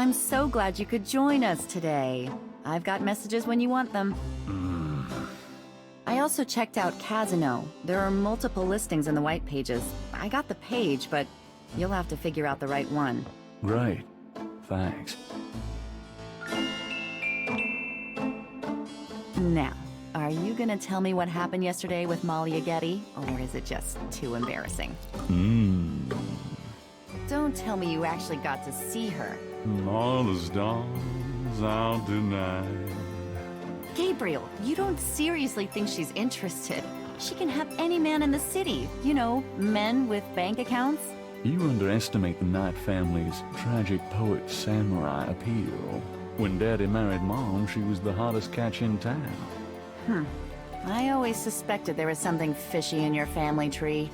I'm so glad you could join us today. I've got messages when you want them. I also checked out Casino. There are multiple listings in the white pages. I got the page, but you'll have to figure out the right one. Great. Thanks. Now, are you gonna tell me what happened yesterday with Malia Getty, or is it just too embarrassing? Don't tell me you actually got to see her. All the stars out tonight. Gabriel, you don't seriously think she's interested. She can have any man in the city. You know, men with bank accounts. You underestimate the Knight family's tragic poet samurai appeal. When Daddy married Mom, she was the hottest catch in town. I always suspected there was something fishy in your family tree.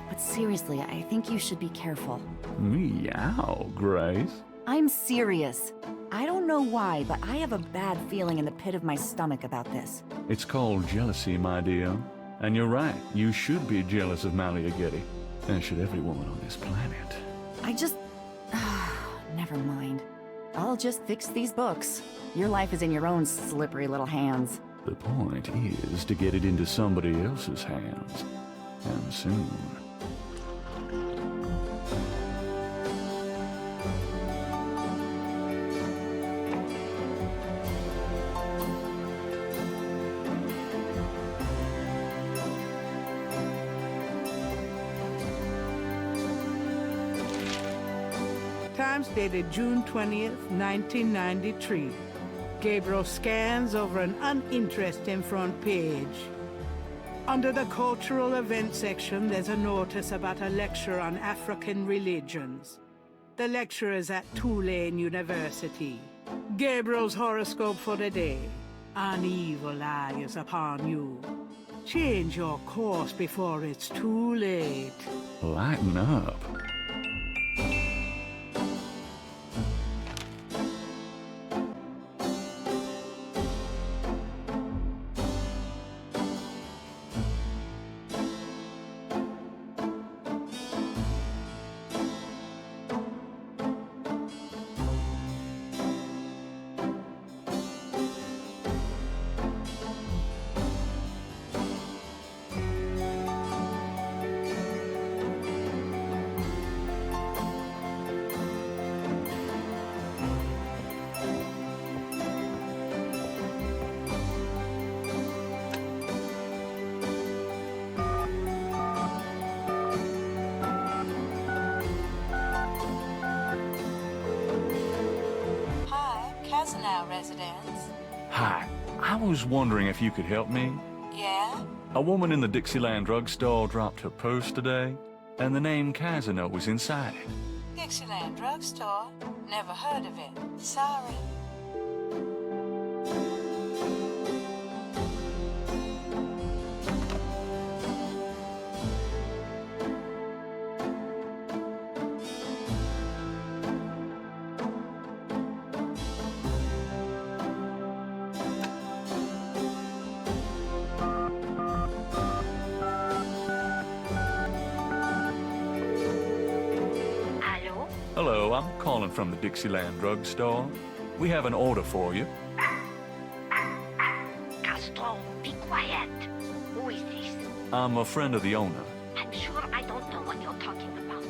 But seriously, I think you should be careful. Meow, Grace. I'm serious. I don't know why, but I have a bad feeling in the pit of my stomach about this. It's called jealousy, my dear. And you're right, you should be jealous of Malia Getty. As should every woman on this planet. I just... Never mind. I'll just fix these books. Your life is in your own slippery little hands. The point is to get it into somebody else's hands. And soon. Times dated June 20th, 1993. Gabriel scans over an uninteresting front page. Under the cultural events section, there's a notice about a lecture on African religions. The lecture is at Tulane University. Gabriel's horoscope for the day. An evil eye is upon you. Change your course before it's too late. Lighten up. Now, residents. Hi, I was wondering if you could help me. Yeah? A woman in the Dixieland drugstore dropped her purse today, and the name Casino was inside it. Dixieland Drugstore? Never heard of it. Sorry. Hello, I'm calling from the Dixieland drugstore. We have an order for you. Castro, be quiet. Who is this? I'm a friend of the owner. I'm sure I don't know what you're talking about.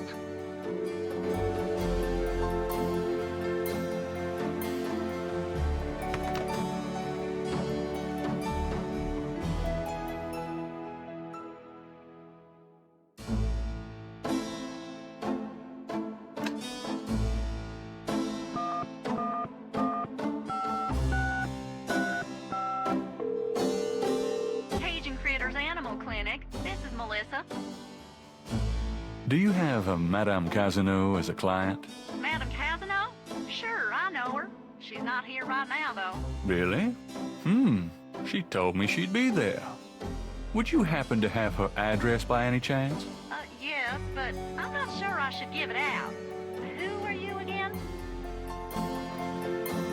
Animal Clinic. This is Melissa. Do you have a Madame Casino as a client? Madam Casino? Sure, I know her. She's not here right now, though. Really? She told me she'd be there. Would you happen to have her address by any chance? Yes, but I'm not sure I should give it out. Who are you again?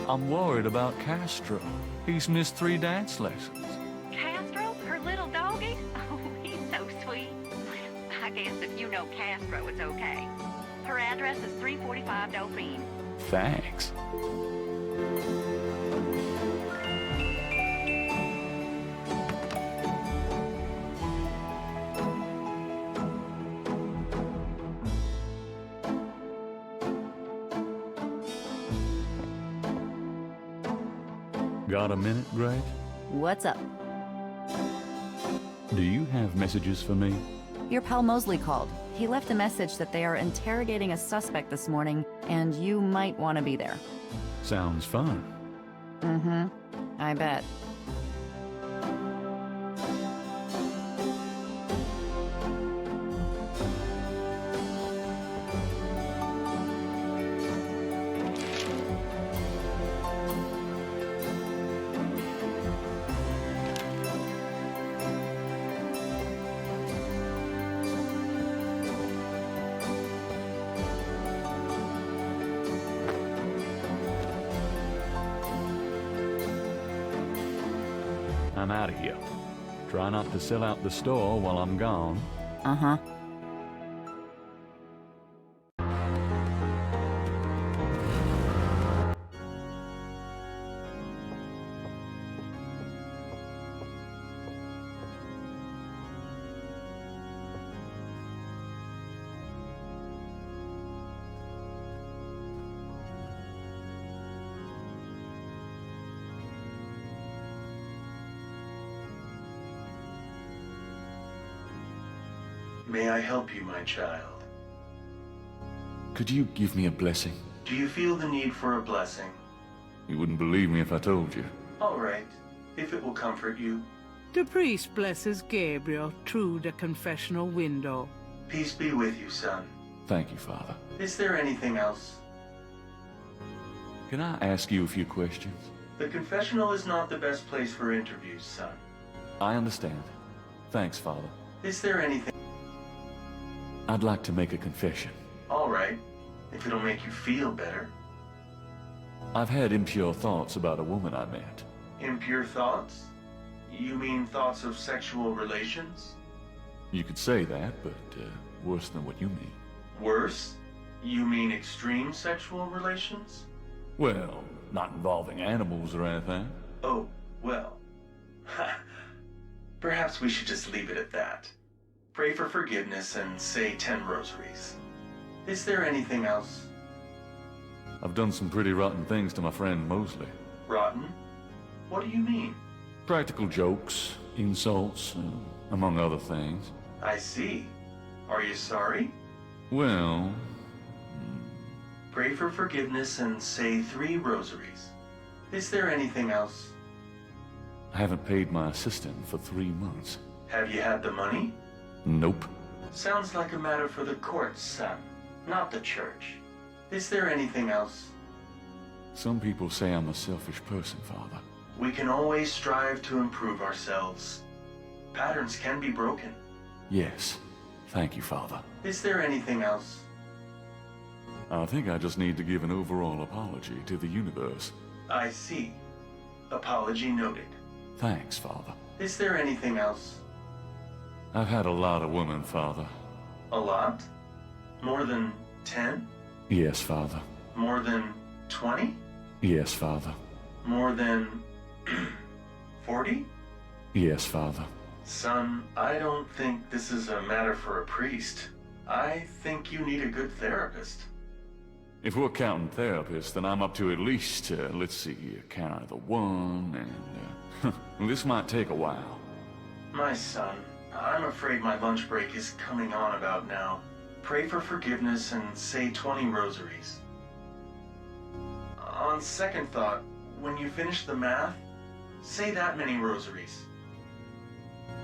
I'm worried about Castro. He's missed 3 dance lessons. Castro? Her little doggy? Oh, he's so sweet. I guess if you know Castro, it's okay. Her address is 345 Dauphine. Thanks. Got a minute, Grace? What's up? Do you have messages for me? Your pal Mosley called. He left a message that they are interrogating a suspect this morning, and you might want to be there. Sounds fun. Mm-hmm. I bet. I'm out of here. Try not to sell out the store while I'm gone. Uh-huh. May I help you, my child? Could you give me a blessing? Do you feel the need for a blessing? You wouldn't believe me if I told you. All right, if it will comfort you. The priest blesses Gabriel through the confessional window. Peace be with you, son. Thank you, Father. Is there anything else? Can I ask you a few questions? The confessional is not the best place for interviews, son. I understand. Thanks, Father. Is there anything? I'd like to make a confession. All right, if it'll make you feel better. I've had impure thoughts about a woman I met. Impure thoughts? You mean thoughts of sexual relations? You could say that, but worse than what you mean. Worse? You mean extreme sexual relations? Well, not involving animals or anything. Oh, well. Perhaps we should just leave it at that. Pray for forgiveness and say 10 rosaries. Is there anything else? I've done some pretty rotten things to my friend Mosley. Rotten? What do you mean? Practical jokes, insults, among other things. I see. Are you sorry? Well... Pray for forgiveness and say 3 rosaries. Is there anything else? I haven't paid my assistant for 3 months. Have you had the money? Nope. Sounds like a matter for the courts, son, not the church. Is there anything else? Some people say I'm a selfish person, Father. We can always strive to improve ourselves. Patterns can be broken. Yes. Thank you, Father. Is there anything else? I think I just need to give an overall apology to the universe. I see. Apology noted. Thanks, Father. Is there anything else? I've had a lot of women, Father. A lot? More than 10? Yes, Father. More than 20? Yes, Father. More than 40? Yes, Father. Son, I don't think this is a matter for a priest. I think you need a good therapist. If we're counting therapists, then I'm up to at least, let's see, count of the 1, and, this might take a while. My son, I'm afraid my lunch break is coming on about now. Pray for forgiveness and say 20 rosaries. On second thought, when you finish the math, say that many rosaries.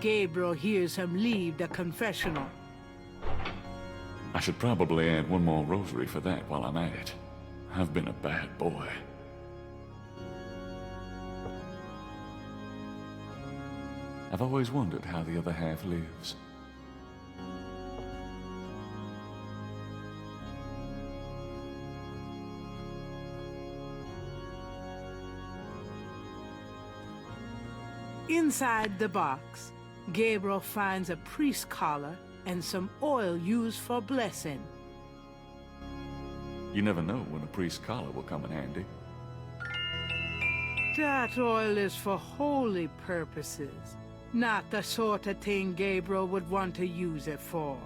Gabriel hears him leave the confessional. I should probably add 1 more rosary for that while I'm at it. I've been a bad boy. I've always wondered how the other half lives. Inside the box, Gabriel finds a priest collar and some oil used for blessing. You never know when a priest's collar will come in handy. That oil is for holy purposes, not the sort of thing Gabriel would want to use it for.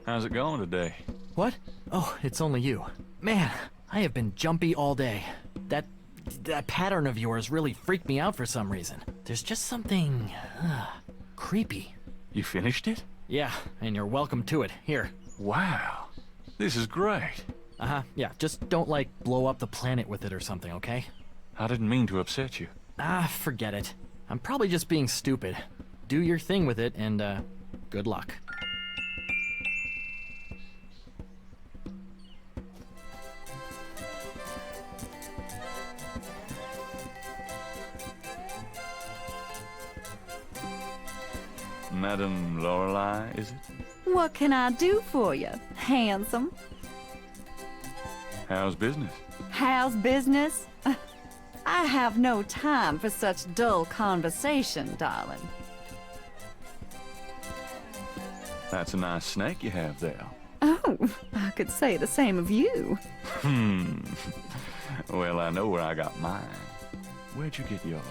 How's it going today? What? Oh, it's only you. Man, I have been jumpy all day. That pattern of yours really freaked me out for some reason. There's just something creepy. You finished it? Yeah, and you're welcome to it. Here. Wow. This is great. Uh-huh, yeah, just don't, like, blow up the planet with it or something, okay? I didn't mean to upset you. Ah, forget it. I'm probably just being stupid. Do your thing with it, and, good luck. Madame Lorelei, is it? What can I do for you, handsome? How's business? How's business? I have no time for such dull conversation, darling. That's a nice snake you have there. Oh, I could say the same of you. Well, I know where I got mine. Where'd you get yours?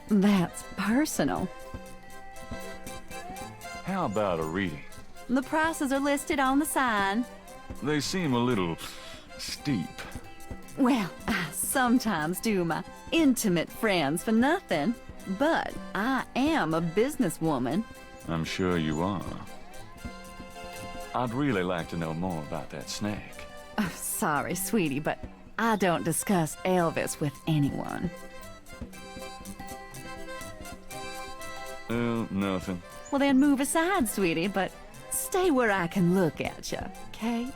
That's personal. How about a reading? The prices are listed on the sign. They seem a little steep. Well, I sometimes do my intimate friends for nothing, but I am a businesswoman. I'm sure you are. I'd really like to know more about that snake. Oh, sorry, sweetie, but I don't discuss Elvis with anyone. Oh, nothing. Well, then move aside, sweetie, but stay where I can look at you, okay?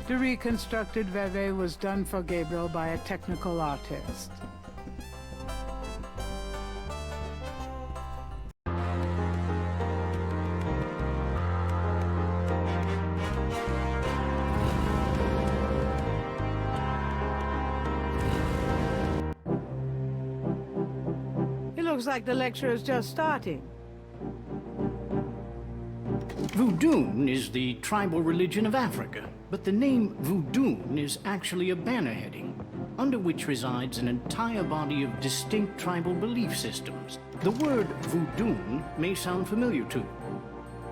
The reconstructed Veve was done for Gabriel by a technical artist. It looks like the lecture is just starting. Voodoo is the tribal religion of Africa, but the name Voodoo is actually a banner heading, under which resides an entire body of distinct tribal belief systems. The word voodoo may sound familiar to you.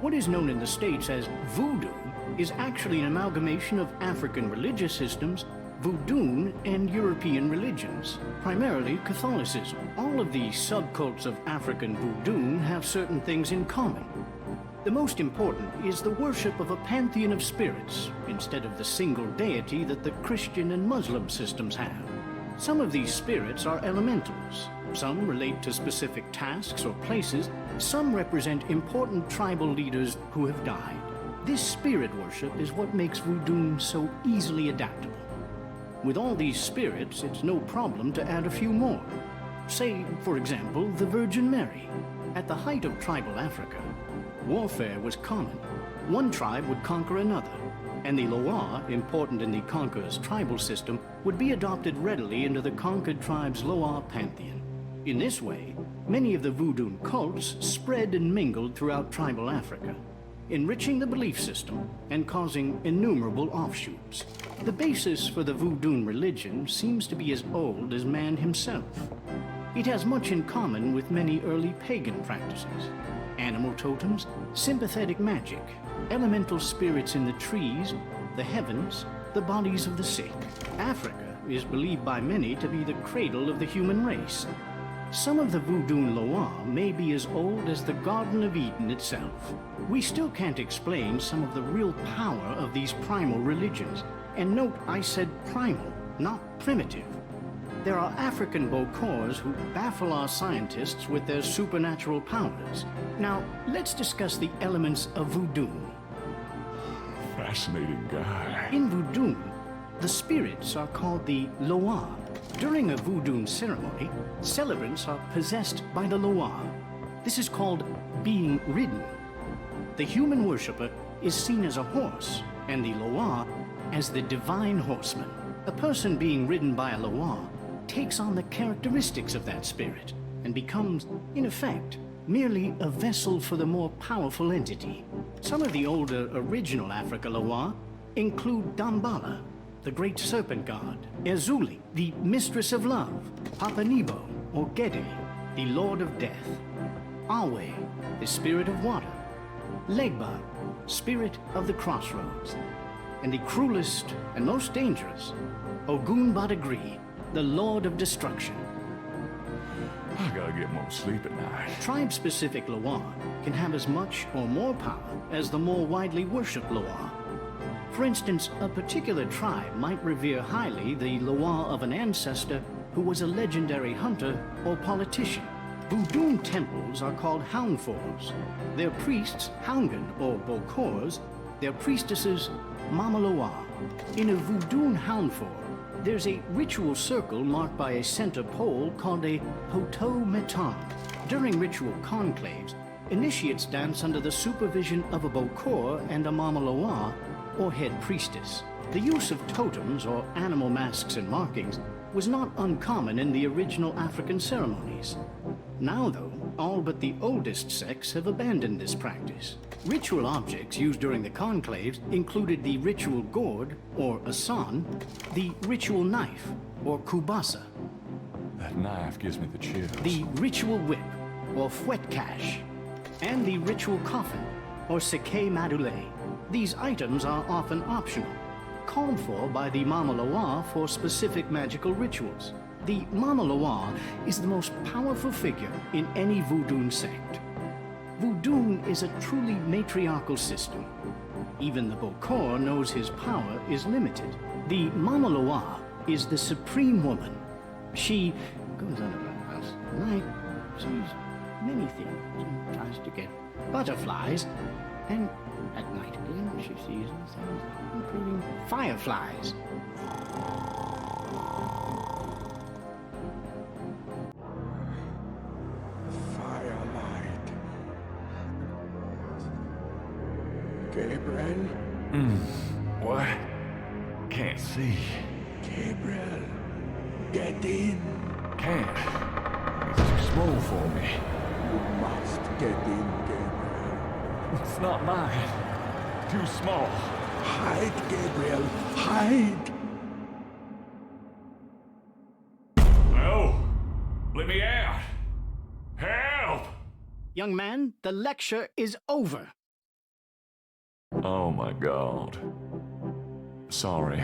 What is known in the States as voodoo is actually an amalgamation of African religious systems, voodoo, and European religions, primarily Catholicism. All of these subcults of African voodoo have certain things in common. The most important is the worship of a pantheon of spirits, instead of the single deity that the Christian and Muslim systems have. Some of these spirits are elementals. Some relate to specific tasks or places. Some represent important tribal leaders who have died. This spirit worship is what makes voodoo so easily adaptable. With all these spirits, it's no problem to add a few more. Say, for example, the Virgin Mary. At the height of tribal Africa, warfare was common. One tribe would conquer another, and the Loa, important in the conqueror's tribal system, would be adopted readily into the conquered tribe's Loa pantheon. In this way, many of the voodoo cults spread and mingled throughout tribal Africa, enriching the belief system and causing innumerable offshoots. The basis for the voodoo religion seems to be as old as man himself. It has much in common with many early pagan practices: animal totems, sympathetic magic, elemental spirits in the trees, the heavens, the bodies of the sick. Africa is believed by many to be the cradle of the human race. Some of the voodoo Loa may be as old as the Garden of Eden itself. We still can't explain some of the real power of these primal religions. And note, I said primal, not primitive. There are African Bokors who baffle our scientists with their supernatural powers. Now, let's discuss the elements of voodoo. Fascinating guy. In voodoo, The spirits are called the Loa. During a voodoo ceremony, celebrants are possessed by the Loa. This is called being ridden. The human worshipper is seen as a horse, and the Loa as the divine horseman. A person being ridden by a Loa takes on the characteristics of that spirit and becomes, in effect, merely a vessel for the more powerful entity. Some of the older original Africa Loa include Dambala, the great serpent god, Ezuli, the mistress of love, Papanibo, or Gede, the lord of death, Awe, the spirit of water, Legba, spirit of the crossroads, and the cruelest and most dangerous, Ogun Badagri, the lord of destruction. I gotta get more sleep at night. Tribe-specific Loa can have as much or more power as the more widely worshipped Loa. For instance, a particular tribe might revere highly the Loa of an ancestor who was a legendary hunter or politician. Voodoo temples are called Houndfors. Their priests, Houngan or Bokors, their priestesses, Mama Loa. In a Voodoo Houndfor, there's a ritual circle marked by a center pole called a Poto Meton. During ritual conclaves, initiates dance under the supervision of a Bokor and a Mama Loa, or head priestess. The use of totems or animal masks and markings was not uncommon in the original African ceremonies. Now, though, all but the oldest sects have abandoned this practice. Ritual objects used during the conclaves included the ritual gourd, or asan, the ritual knife, or kubasa, That knife gives me the chills. the ritual whip, or fouetcache, and the ritual coffin, or seke madule. These items are often optional, called for by the Mama Loa for specific magical rituals. The Mama Loa is the most powerful figure in any voodoo sect. Voodoo is a truly matriarchal system. Even the Bokor knows his power is limited. The Mama Loa is the supreme woman. She goes under the house at night, sees many things, and tries to get butterflies, and at night again she sees things, including fireflies. Firelight. Gabriel? What? Can't see. Gabriel, get in. Can't. It's too small for me. You must get in, Gabriel. It's not mine. Too small. Hide, Gabriel, hide. No! Let me out! Help! Young man, the lecture is over. Oh my god. Sorry.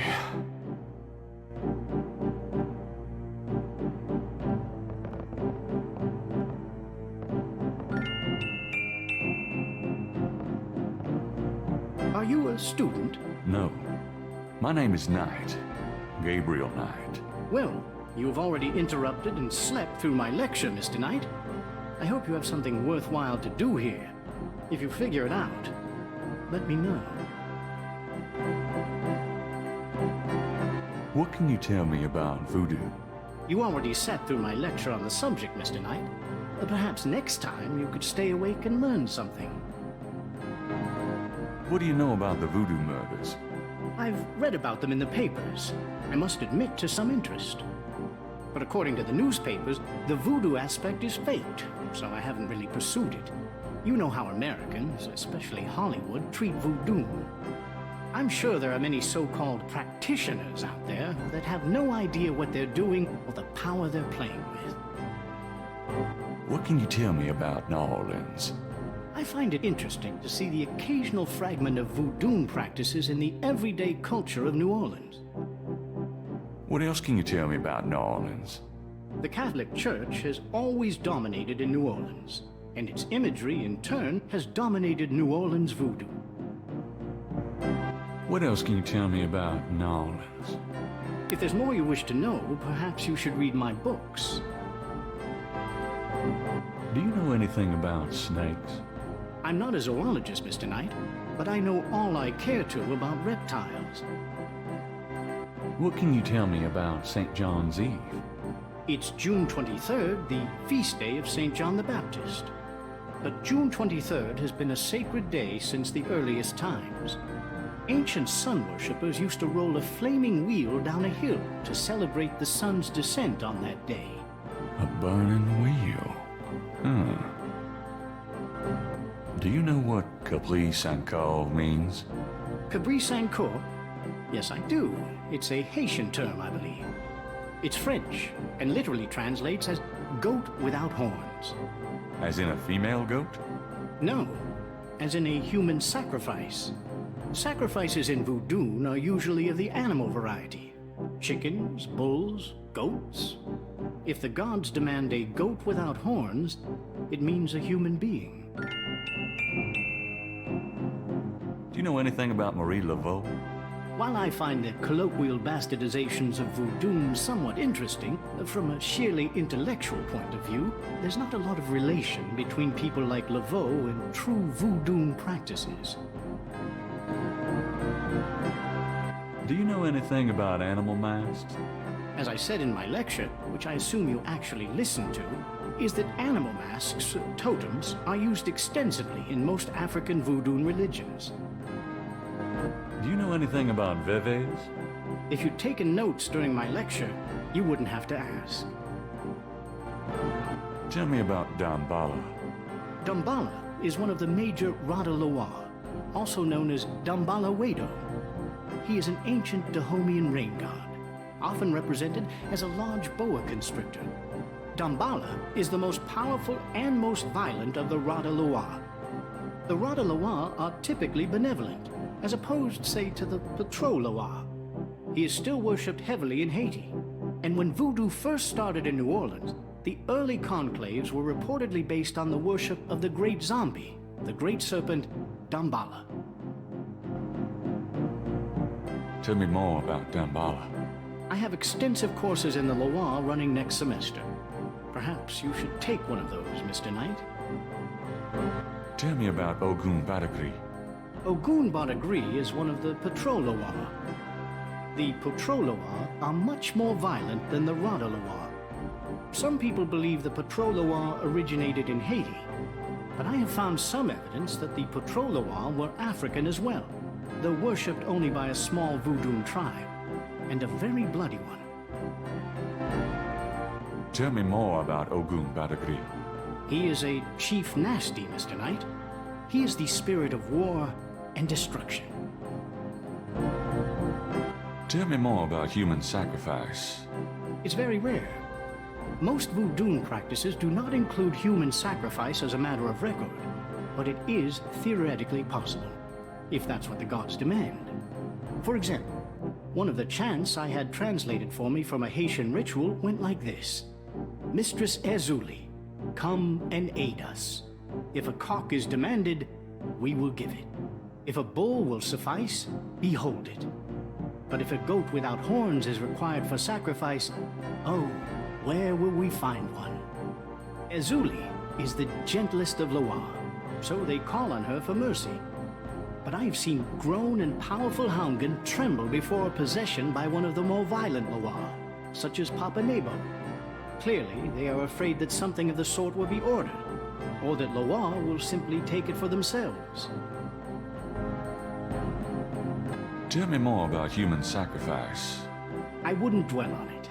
Are you a student? No. My name is Knight. Gabriel Knight. Well, you've already interrupted and slept through my lecture, Mr. Knight. I hope you have something worthwhile to do here. If you figure it out, let me know. What can you tell me about voodoo? You already sat through my lecture on the subject, Mr. Knight. Perhaps next time you could stay awake and learn something. What do you know about the voodoo murders? I've read about them in the papers. I must admit to some interest. But according to the newspapers, the voodoo aspect is faked, so I haven't really pursued it. You know how Americans, especially Hollywood, treat voodoo. I'm sure there are many so-called practitioners out there that have no idea what they're doing or the power they're playing with. What can you tell me about New Orleans? I find it interesting to see the occasional fragment of voodoo practices in the everyday culture of New Orleans. What else can you tell me about New Orleans? The Catholic Church has always dominated in New Orleans, and its imagery, in turn, has dominated New Orleans voodoo. What else can you tell me about New Orleans? If there's more you wish to know, perhaps you should read my books. Do you know anything about snakes? I'm not a zoologist, Mr. Knight, but I know all I care to about reptiles. What can you tell me about St. John's Eve? It's June 23rd, the feast day of St. John the Baptist. But June 23rd has been a sacred day since the earliest times. Ancient sun worshippers used to roll a flaming wheel down a hill to celebrate the sun's descent on that day. A burning wheel. Huh. Do you know what Caprice encore means? Caprice encore? Yes, I do. It's a Haitian term, I believe. It's French, and literally translates as goat without horns. As in a female goat? No, as in a human sacrifice. Sacrifices in voodoo are usually of the animal variety. Chickens, bulls, goats. If the gods demand a goat without horns, it means a human being. Do you know anything about Marie Laveau? While I find the colloquial bastardizations of voodoo somewhat interesting, from a sheerly intellectual point of view, there's not a lot of relation between people like Laveau and true voodoo practices. Do you know anything about animal masks? As I said in my lecture, which I assume you actually listened to, is that animal masks, totems, are used extensively in most African voodoo religions. Do you know anything about veves? If you'd taken notes during my lecture, you wouldn't have to ask. Tell me about Damballa. Damballa is one of the major Rada Loa, also known as Damballa Wedo. He is an ancient Dahomean rain god, often represented as a large boa constrictor. Damballa is the most powerful and most violent of the Rada Loa. The Rada Loa are typically benevolent, as opposed, say, to the Patro Loa. He is still worshipped heavily in Haiti, and when voodoo first started in New Orleans, the early conclaves were reportedly based on the worship of the great zombie, the great serpent, Damballa. Tell me more about Damballa. I have extensive courses in the Loa running next semester. Perhaps you should take one of those, Mr. Knight. Tell me about Ogun Badagri. Ogun Badagri is one of the Patro Loa. The Patro Loa are much more violent than the Rada Loa. Some people believe the Patro Loa originated in Haiti, but I have found some evidence that the Patro Loa were African as well, though worshipped only by a small voodoo tribe, and a very bloody one. Tell me more about Ogun Badagri. He is a chief nasty, Mr. Knight. He is the spirit of war and destruction. Tell me more about human sacrifice. It's very rare. Most voodoo practices do not include human sacrifice as a matter of record, but it is theoretically possible, if that's what the gods demand. For example, one of the chants I had translated for me from a Haitian ritual went like this. Mistress Ezuli, come and aid us. If a cock is demanded, we will give it. If a bull will suffice, behold it. But if a goat without horns is required for sacrifice, oh, where will we find one? Ezuli is the gentlest of Loa, so they call on her for mercy. But I have seen grown and powerful Houngan tremble before a possession by one of the more violent Loa, such as Papa Nebo. Clearly, they are afraid that something of the sort will be ordered, or that Loa will simply take it for themselves. Tell me more about human sacrifice. I wouldn't dwell on it.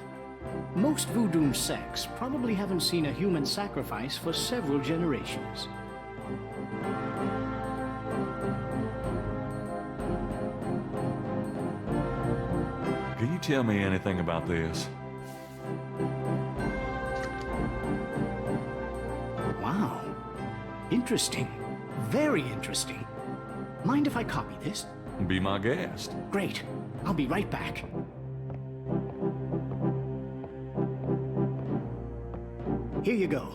Most voodoo sects probably haven't seen a human sacrifice for several generations. Can you tell me anything about this? Wow. Interesting. Very interesting. Mind if I copy this? Be my guest. Great. I'll be right back. Here you go.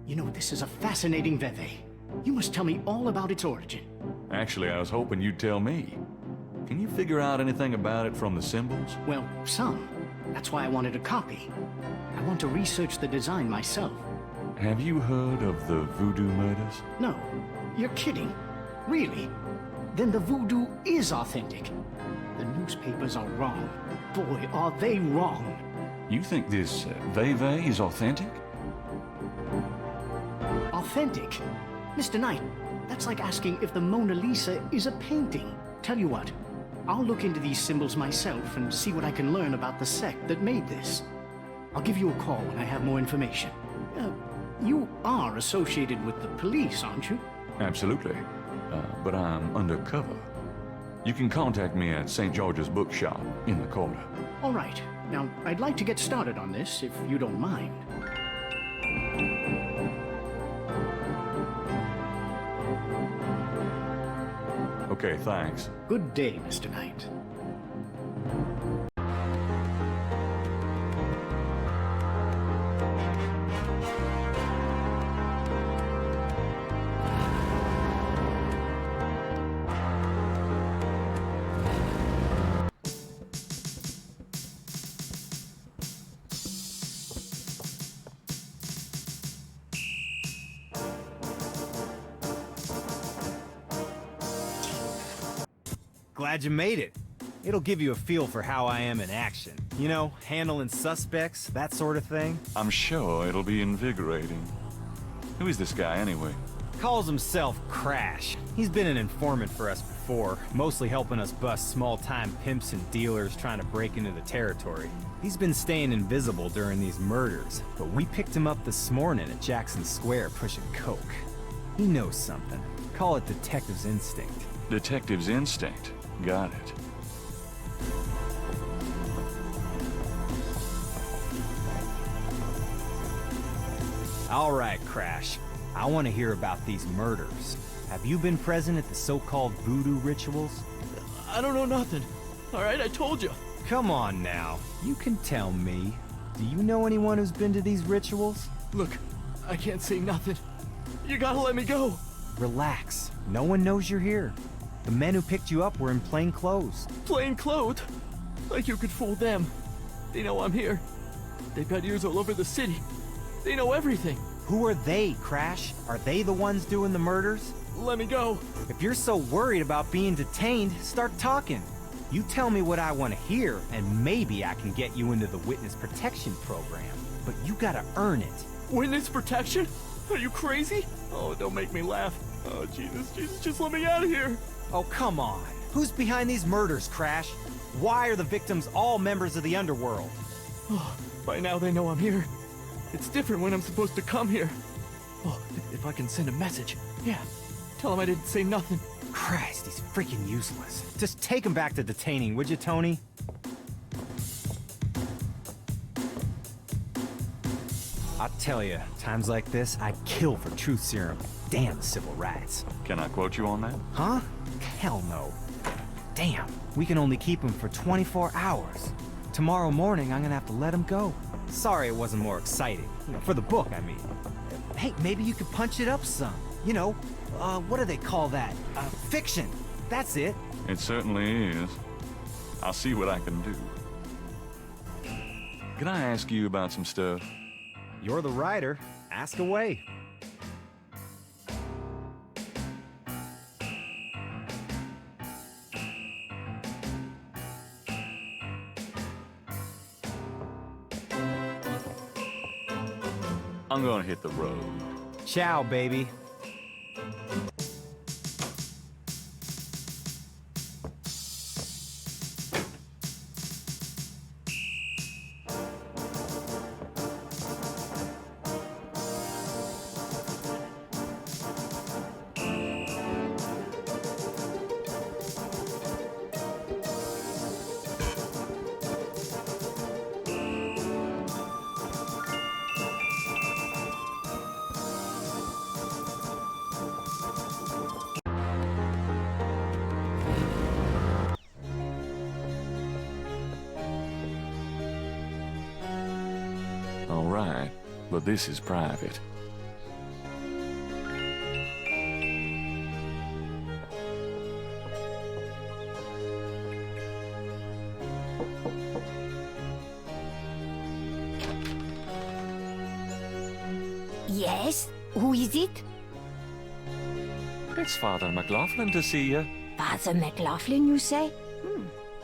You know, this is a fascinating veve. You must tell me all about its origin. Actually, I was hoping you'd tell me. Can you figure out anything about it from the symbols? Well, some. That's why I wanted a copy. I want to research the design myself. Have you heard of the voodoo murders? No. You're kidding. Really? Then the voodoo is authentic. The newspapers are wrong. Boy, are they wrong. You think this Veve is authentic? Authentic? Mr. Knight, that's like asking if the Mona Lisa is a painting. Tell you what, I'll look into these symbols myself and see what I can learn about the sect that made this. I'll give you a call when I have more information. You are associated with the police, aren't you? Absolutely. But I'm undercover. You can contact me at St. George's Bookshop in the corner. All right. Now, I'd like to get started on this, if you don't mind. Okay, thanks. Good day, Mr. Knight. Glad you made it. It'll give you a feel for how I am in action. You know, handling suspects, that sort of thing. I'm sure it'll be invigorating. Who is this guy, anyway? Calls himself Crash. He's been an informant for us before, mostly helping us bust small-time pimps and dealers trying to break into the territory. He's been staying invisible during these murders, but we picked him up this morning at Jackson Square pushing coke. He knows something. Call it detective's instinct. Detective's instinct. Got it. All right, Crash. I want to hear about these murders. Have you been present at the so-called voodoo rituals? I don't know nothing. All right, I told you. Come on now. You can tell me. Do you know anyone who's been to these rituals? Look, I can't say nothing. You gotta let me go. Relax. No one knows you're here. The men who picked you up were in plain clothes. Plain clothes? Like you could fool them. They know I'm here. They've got ears all over the city. They know everything. Who are they, Crash? Are they the ones doing the murders? Let me go. If you're so worried about being detained, start talking. You tell me what I want to hear, and maybe I can get you into the witness protection program. But you gotta earn it. Witness protection? Are you crazy? Oh, don't make me laugh. Oh, Jesus, just let me out of here. Oh, come on. Who's behind these murders, Crash? Why are the victims all members of the underworld? Oh, by now they know I'm here. It's different when I'm supposed to come here. Oh, if I can send a message. Yeah, tell them I didn't say nothing. Christ, he's freaking useless. Just take him back to detaining, would you, Tony? I'll tell you, times like this, I'd kill for truth serum. Damn civil rights. Can I quote you on that? Huh? Hell no. Damn, we can only keep him for 24 hours. Tomorrow morning, I'm gonna have to let him go. Sorry it wasn't more exciting. You know, for the book, I mean. Hey, maybe you could punch it up some. You know, what do they call that? Fiction. That's it. It certainly is. I'll see what I can do. Can I ask you about some stuff? You're the writer. Ask away. I'm gonna hit the road. Ciao, baby. All right, but this is private. Yes? Who is it? It's Father McLaughlin to see you. Father McLaughlin, you say?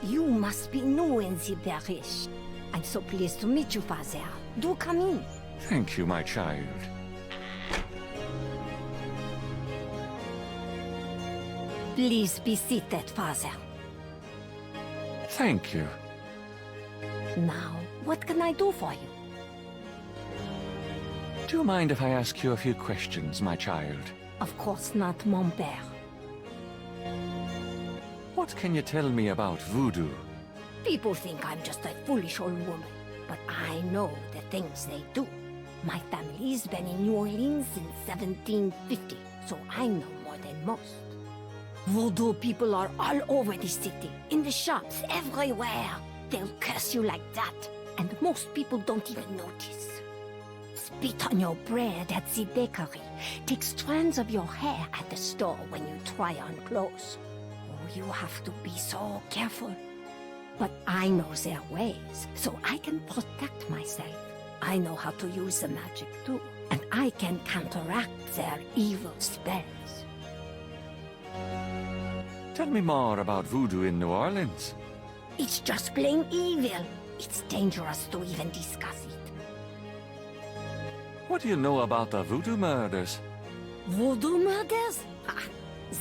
You must be new in the parish. I'm so pleased to meet you, Father. Do come in. Thank you, my child. Please be seated, Father. Thank you. Now, what can I do for you? Do you mind if I ask you a few questions, my child? Of course not, mon père. What can you tell me about voodoo? People think I'm just a foolish old woman, but I know the things they do. My family's been in New Orleans since 1750, so I know more than most. Voodoo people are all over the city, in the shops, everywhere. They'll curse you like that, and most people don't even notice. Spit on your bread at the bakery. Take strands of your hair at the store when you try on clothes. Oh, you have to be so careful. But I know their ways, so I can protect myself. I know how to use the magic too, and I can counteract their evil spells. Tell me more about voodoo in New Orleans. It's just plain evil. It's dangerous to even discuss it. What do you know about the voodoo murders? Voodoo murders? Ah,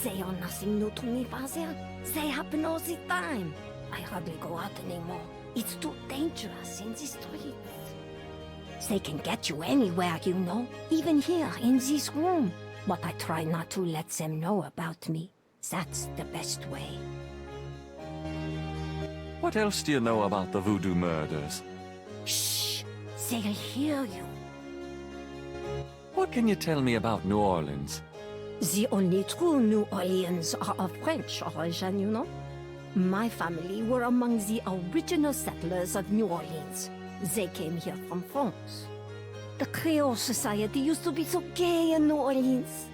they are nothing new to me, Father. They happen all the time. I hardly go out anymore. It's too dangerous in the streets. They can get you anywhere, you know, even here in this room. But I try not to let them know about me. That's the best way. What else do you know about the voodoo murders? Shh! They'll hear you. What can you tell me about New Orleans? The only true New Orleans are of French origin, you know. My family were among the original settlers of New Orleans. They came here from France. The Creole society used to be so gay in New Orleans.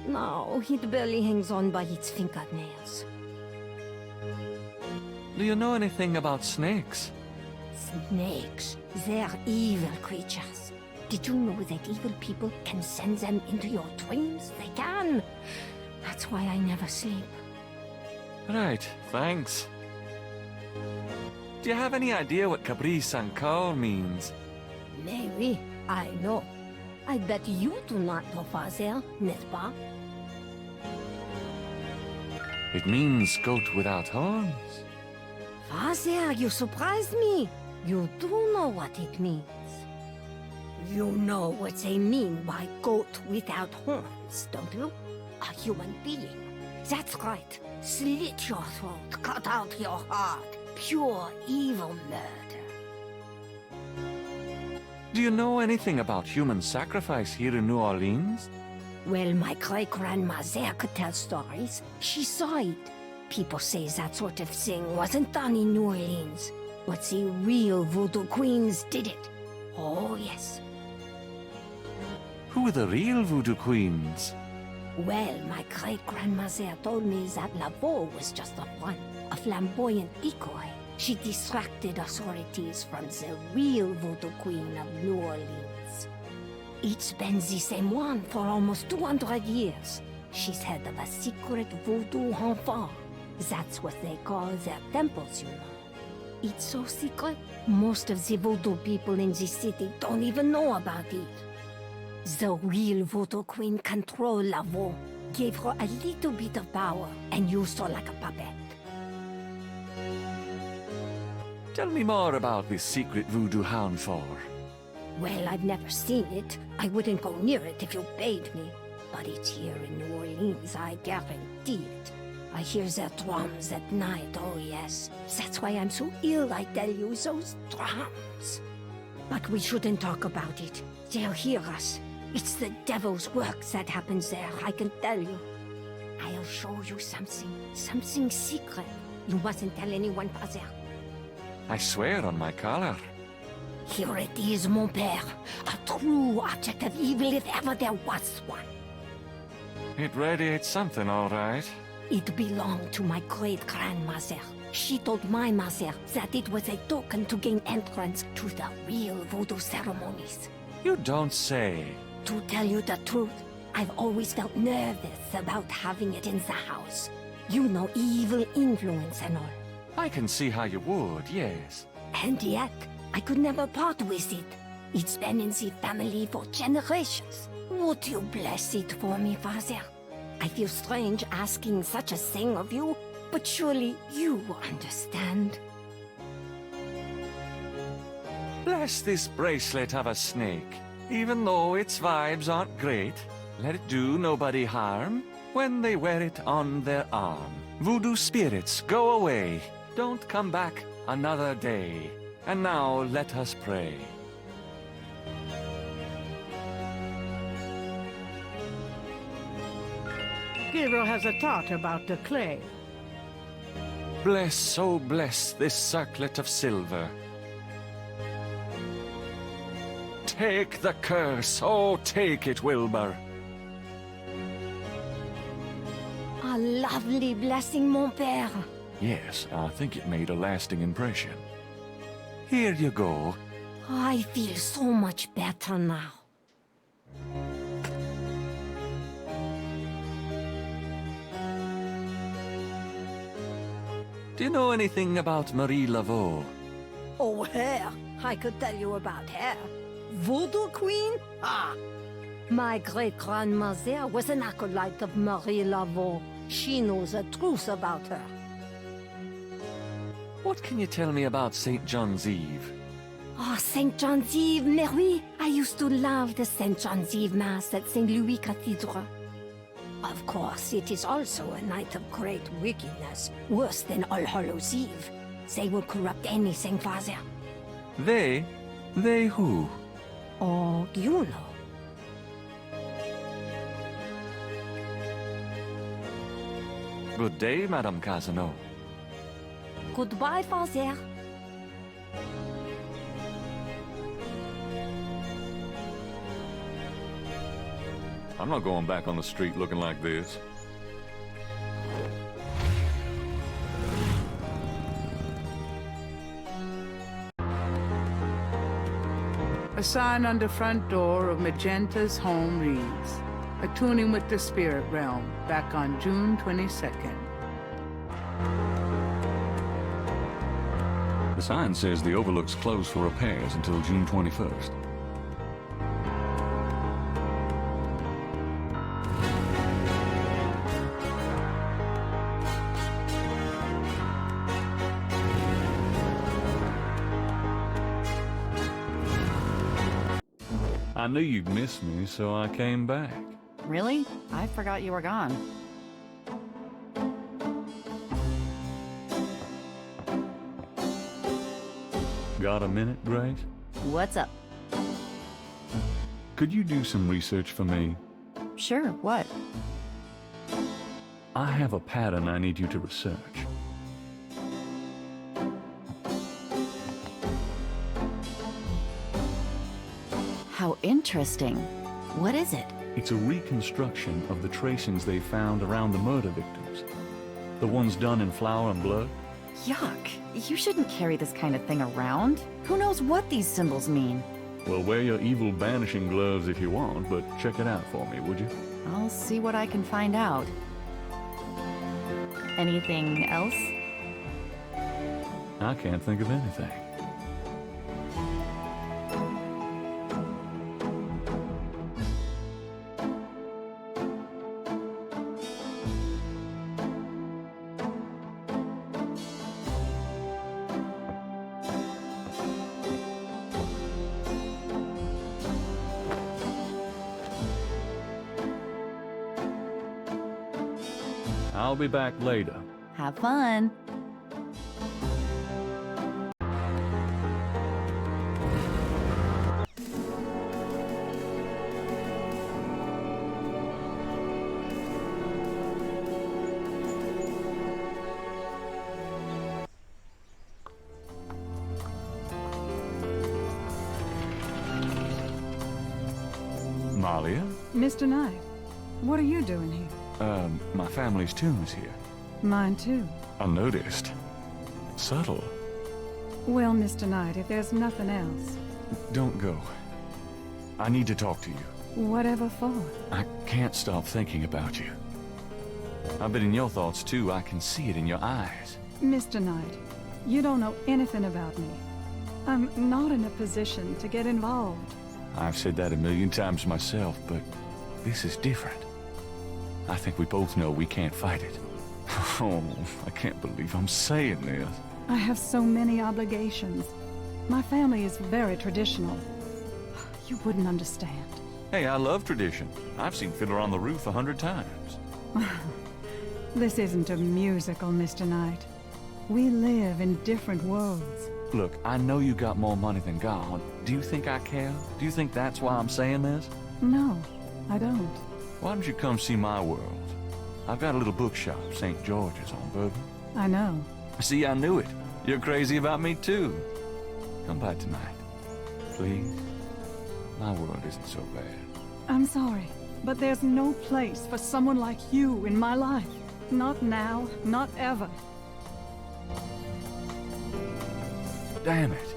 Now it barely hangs on by its fingernails. Do you know anything about snakes? Snakes, they're evil creatures. Did you know that evil people can send them into your dreams? They can. That's why I never sleep. Right, thanks. Do you have any idea what Caprice encore means? Maybe, I know. I bet you do not know, Father, n'est-ce pas? It means goat without horns. Father, you surprised me. You do know what it means. You know what they mean by goat without horns, don't you? A human being. That's right. Slit your throat, cut out your heart. Pure evil murder. Do you know anything about human sacrifice here in New Orleans? Well, my great-grandmother could tell stories. She saw it. People say that sort of thing wasn't done in New Orleans, but the real voodoo queens did it. Oh, yes. Who are the real voodoo queens? Well, my great-grandmother told me that Laveau was just a front, a flamboyant decoy. She distracted authorities from the real voodoo queen of New Orleans. It's been the same one for almost 200 years. She's head of a secret voodoo enfant. That's what they call their temples, you know. It's so secret, most of the voodoo people in the city don't even know about it. The real voodoo queen controlled Laveau, gave her a little bit of power, and used her like a puppet. Tell me more about this secret voodoo hound for. Well, I've never seen it. I wouldn't go near it if you paid me. But it's here in New Orleans, I guarantee it. I hear their drums at night, oh yes. That's why I'm so ill, I tell you, those drums. But we shouldn't talk about it. They'll hear us. It's the devil's work that happens there, I can tell you. I'll show you something secret. You mustn't tell anyone, Father. I swear on my collar. Here it is, mon père. A true object of evil if ever there was one. It radiates something, all right. It belonged to my great-grandmother. She told my mother that it was a token to gain entrance to the real voodoo ceremonies. You don't say. To tell you the truth, I've always felt nervous about having it in the house. You know, evil influence and all. I can see how you would, yes. And yet, I could never part with it. It's been in the family for generations. Would you bless it for me, Father? I feel strange asking such a thing of you, but surely you understand. Bless this bracelet of a snake. Even though its vibes aren't great, let it do nobody harm when they wear it on their arm. Voodoo spirits, go away. Don't come back another day. And now let us pray. Gabriel has a thought about the clay. Bless, oh bless this circlet of silver. Take the curse, oh take it, Wilbur. A lovely blessing, mon père. Yes, I think it made a lasting impression. Here you go. I feel so much better now. Do you know anything about Marie Laveau? Oh, her. I could tell you about her. Voodoo Queen? Ah! My great-grandmother was an acolyte of Marie Laveau. She knows the truth about her. What can you tell me about St. John's Eve? Oh, St. John's Eve, Mary. I used to love the St. John's Eve Mass at St. Louis Cathedral. Of course, it is also a night of great wickedness, worse than All Hallows Eve. They will corrupt anything, Father. They? They who? Oh, you know. Good day, Madame Casino. Goodbye, Father. I'm not going back on the street looking like this. A sign on the front door of Magenta's home reads, "Attuning with the Spirit Realm," back on June 22nd. The sign says the Overlook's closed for repairs until June 21st. I knew you'd miss me, so I came back. Really? I forgot you were gone. Got a minute, Grace? What's up? Could you do some research for me? Sure, what? I have a pattern I need you to research. How interesting. What is it? It's a reconstruction of the tracings they found around the murder victims. The ones done in flour and blood. Yuck. You shouldn't carry this kind of thing around. Who knows what these symbols mean? Well, wear your evil banishing gloves if you want, but check it out for me, would you? I'll see what I can find out. Anything else? I can't think of anything. I'll be back later. Have fun. Malia? Mr. Knight, what are you doing here? My family's tomb is here. Mine too. Unnoticed. Subtle. Well, Mr. Knight, if there's nothing else, Don't go. I need to talk to you. whatever for? I can't stop thinking about you. I've been in your thoughts too. I can see it in your eyes. Mr. Knight, you don't know anything about me. I'm not in a position to get involved. I've said that a million times myself, but this is different. I think we both know we can't fight it. Oh, I can't believe I'm saying this. I have so many obligations. My family is very traditional. You wouldn't understand. Hey, I love tradition. I've seen Fiddler on the Roof 100 times. This isn't a musical, Mr. Knight. We live in different worlds. Look, I know you got more money than God. Do you think I care? Do you think that's why I'm saying this? No, I don't. Why don't you come see my world? I've got a little bookshop, St. George's on Bourbon. I know. See, I knew it. You're crazy about me, too. Come by tonight. Please? My world isn't so bad. I'm sorry, but there's no place for someone like you in my life. Not now, not ever. Damn it.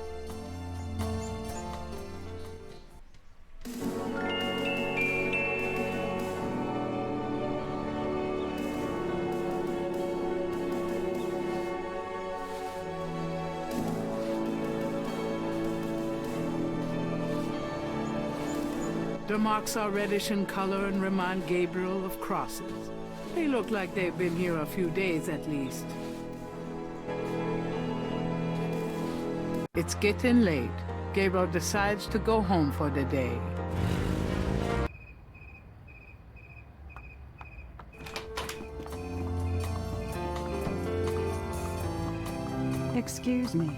The marks are reddish in color and remind Gabriel of crosses. They look like they've been here a few days at least. It's getting late. Gabriel decides to go home for the day. Excuse me.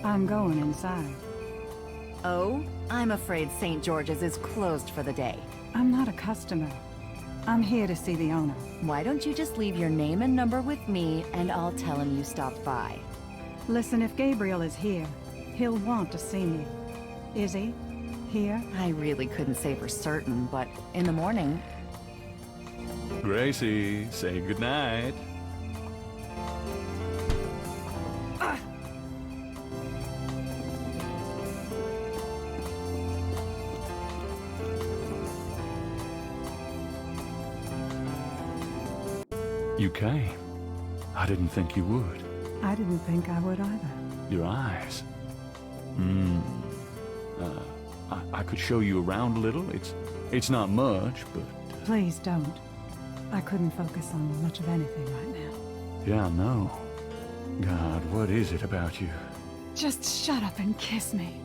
I'm going inside. Oh, I'm afraid St. George's is closed for the day. I'm not a customer. I'm here to see the owner. Why don't you just leave your name and number with me, and I'll tell him you stopped by. Listen, if Gabriel is here, he'll want to see me. Is he? Here? I really couldn't say for certain, but in the morning... Gracie, say goodnight. You came. I didn't think you would. I didn't think I would either. Your eyes. I could show you around a little. It's not much, but... Please don't. I couldn't focus on much of anything right now. Yeah, I know. God, what is it about you? Just shut up and kiss me.